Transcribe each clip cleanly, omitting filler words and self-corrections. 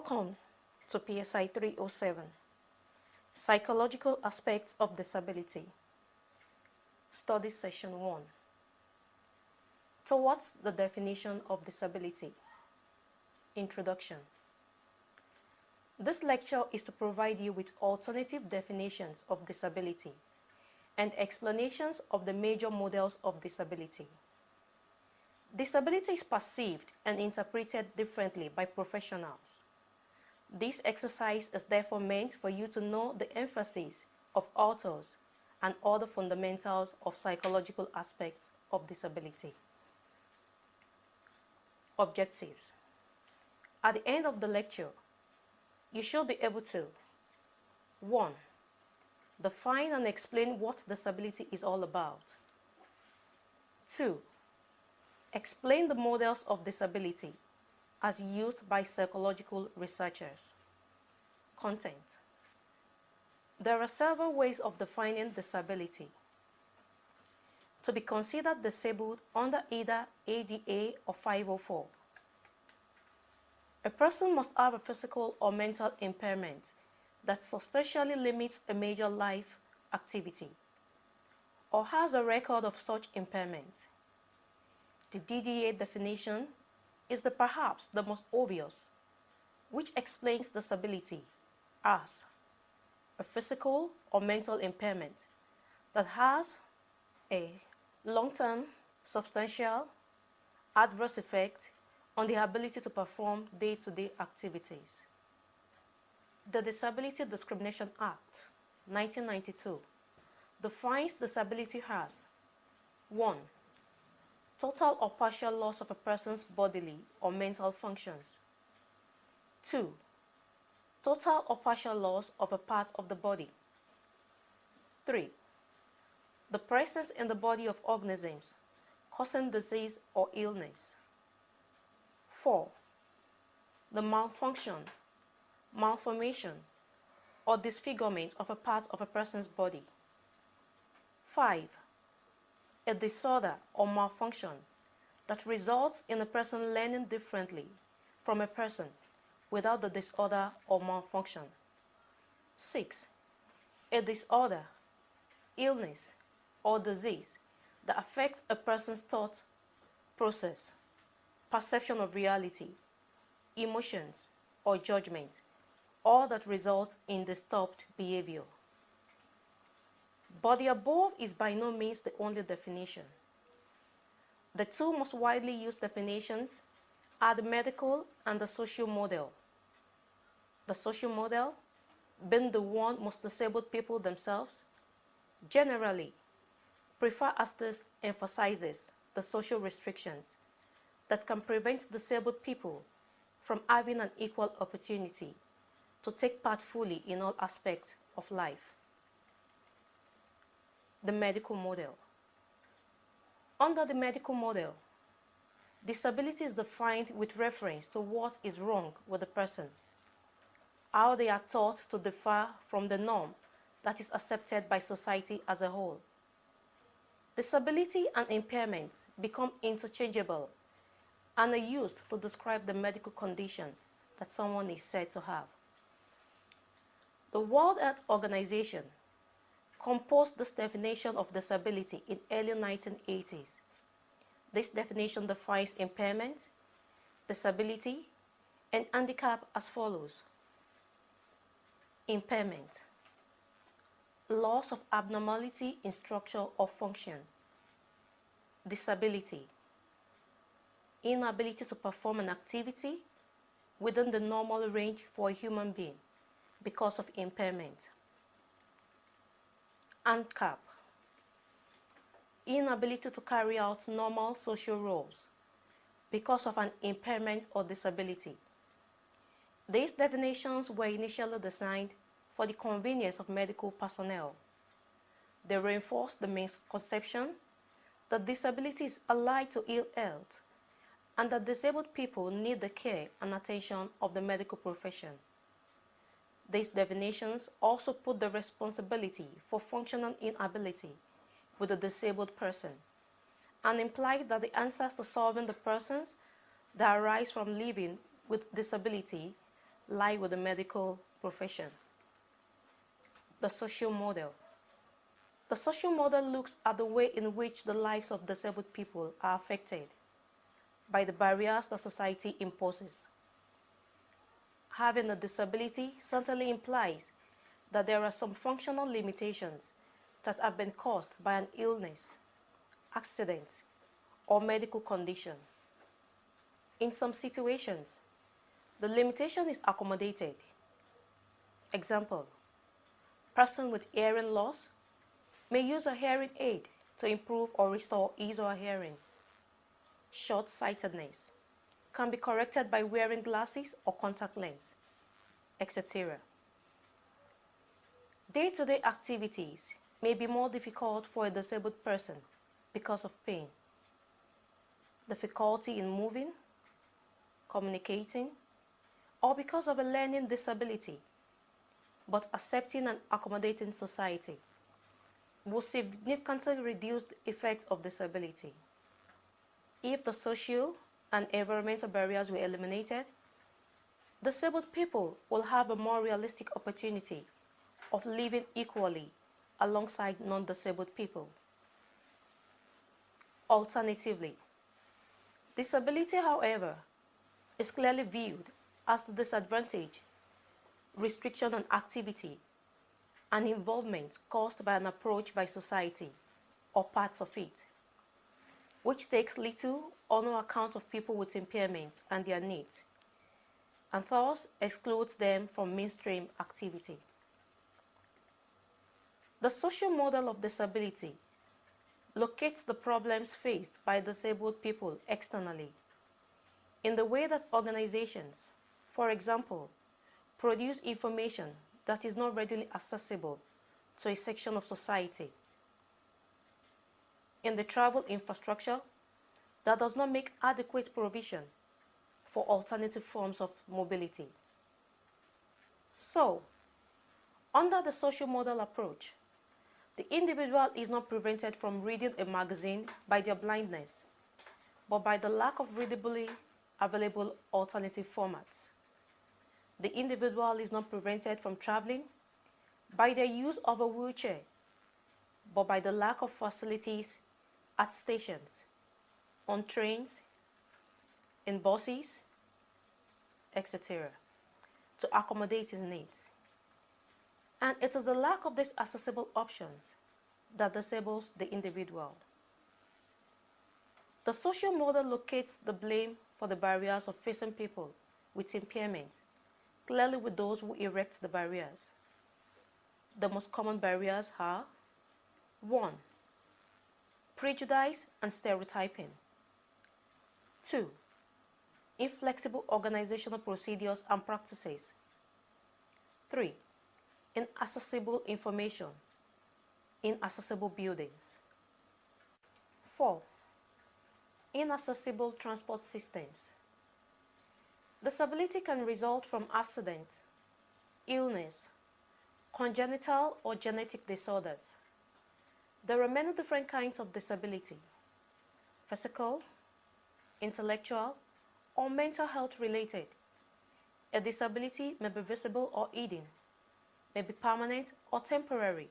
Welcome to PSY 307, Psychological Aspects of Disability, Study Session 1. Towards the definition of disability. Introduction. This lecture is to provide you with alternative definitions of disability and explanations of the major models of disability. Disability is perceived and interpreted differently by professionals. This exercise is therefore meant for you to know the emphasis of authors and other fundamentals of psychological aspects of disability. Objectives. At the end of the lecture, you should be able to 1. Define and explain what disability is all about. 2. Explain the models of disability as used by psychological researchers. Content. There are several ways of defining disability. To be considered disabled under either ADA or 504. A person must have a physical or mental impairment that substantially limits a major life activity or has a record of such impairment. The DDA definition is perhaps the most obvious, which explains disability as a physical or mental impairment that has a long-term, substantial, adverse effect on the ability to perform day-to-day activities. The Disability Discrimination Act, 1992, defines disability as 1. Total or partial loss of a person's bodily or mental functions. 2. Total or partial loss of a part of the body. 3. The presence in the body of organisms causing disease or illness. 4. The malfunction, malformation, or disfigurement of a part of a person's body. 5. A disorder or malfunction that results in a person learning differently from a person without the disorder or malfunction. 6. A disorder, illness, or disease that affects a person's thought process, perception of reality, emotions, or judgment, or that results in disturbed behavior. But the above is by no means the only definition. The two most widely used definitions are the medical and the social model. The social model, being the one most disabled people themselves, generally prefer as this emphasizes the social restrictions that can prevent disabled people from having an equal opportunity to take part fully in all aspects of life. The medical model. Under the medical model, disability is defined with reference to what is wrong with the person, how they are taught to differ from the norm that is accepted by society as a whole. Disability and impairment become interchangeable and are used to describe the medical condition that someone is said to have. The World Health Organization composed this definition of disability in early 1980s. This definition defines impairment, disability, and handicap as follows. Impairment: loss of abnormality in structure or function. Disability: inability to perform an activity within the normal range for a human being because of impairment. Handicap: inability to carry out normal social roles because of an impairment or disability. These definitions were initially designed for the convenience of medical personnel. They reinforce the misconception that disability is allied to ill health and that disabled people need the care and attention of the medical profession. These definitions also put the responsibility for functional inability with the disabled person and imply that the answers to solving the problems that arise from living with disability lie with the medical profession. The social model. The social model looks at the way in which the lives of disabled people are affected by the barriers that society imposes. Having a disability certainly implies that there are some functional limitations that have been caused by an illness, accident, or medical condition. In some situations, the limitation is accommodated. Example, person with hearing loss may use a hearing aid to improve or restore his or her hearing. Short-sightedness can be corrected by wearing glasses or contact lens, etc. Day-to-day activities may be more difficult for a disabled person because of pain, difficulty in moving, communicating, or because of a learning disability, but accepting and accommodating society will significantly reduce the effects of disability. If the social and environmental barriers were eliminated, disabled people will have a more realistic opportunity of living equally alongside non-disabled people. Alternatively, disability, however, is clearly viewed as the disadvantage, restriction on activity, and involvement caused by an approach by society or parts of it, which takes little or no account of people with impairments and their needs, and thus excludes them from mainstream activity. The social model of disability locates the problems faced by disabled people externally in the way that organizations, for example, produce information that is not readily accessible to a section of society, in the travel infrastructure that does not make adequate provision for alternative forms of mobility. So, under the social model approach, the individual is not prevented from reading a magazine by their blindness, but by the lack of readily available alternative formats. The individual is not prevented from traveling by their use of a wheelchair, but by the lack of facilities at stations, on trains, in buses, etc., to accommodate his needs. And it is the lack of these accessible options that disables the individual. The social model locates the blame for the barriers of facing people with impairment clearly with those who erect the barriers. The most common barriers are 1. Prejudice and stereotyping. 2. Inflexible organizational procedures and practices. 3. Inaccessible information, inaccessible buildings. 4. Inaccessible transport systems. Disability can result from accident, illness, congenital or genetic disorders. There are many different kinds of disability: physical, intellectual, or mental health related. A disability may be visible or hidden, may be permanent or temporary,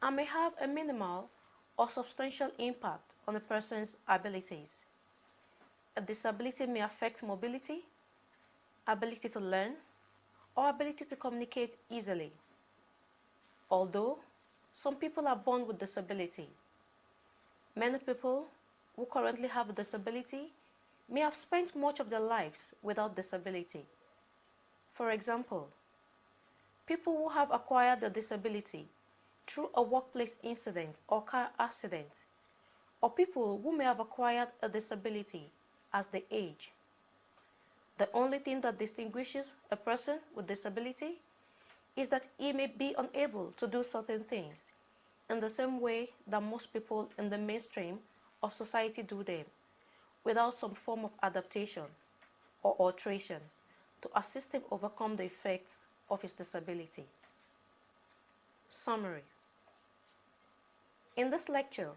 and may have a minimal or substantial impact on a person's abilities. A disability may affect mobility, ability to learn, or ability to communicate easily. Although some people are born with disability, many people who currently have a disability may have spent much of their lives without disability. For example, people who have acquired a disability through a workplace incident or car accident, or people who may have acquired a disability as they age. The only thing that distinguishes a person with disability is that he may be unable to do certain things in the same way that most people in the mainstream of society do them, without some form of adaptation or alterations to assist him overcome the effects of his disability. Summary. In this lecture,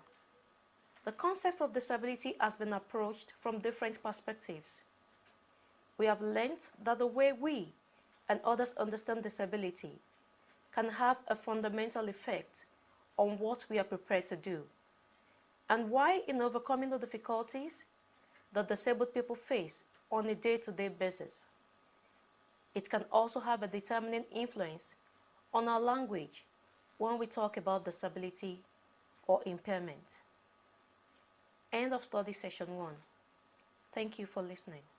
the concept of disability has been approached from different perspectives. We have learned that the way we and others understand disability can have a fundamental effect on what we are prepared to do, and why in overcoming the difficulties that disabled people face on a day-to-day basis. It can also have a determining influence on our language when we talk about disability or impairment. End of study session 1. Thank you for listening.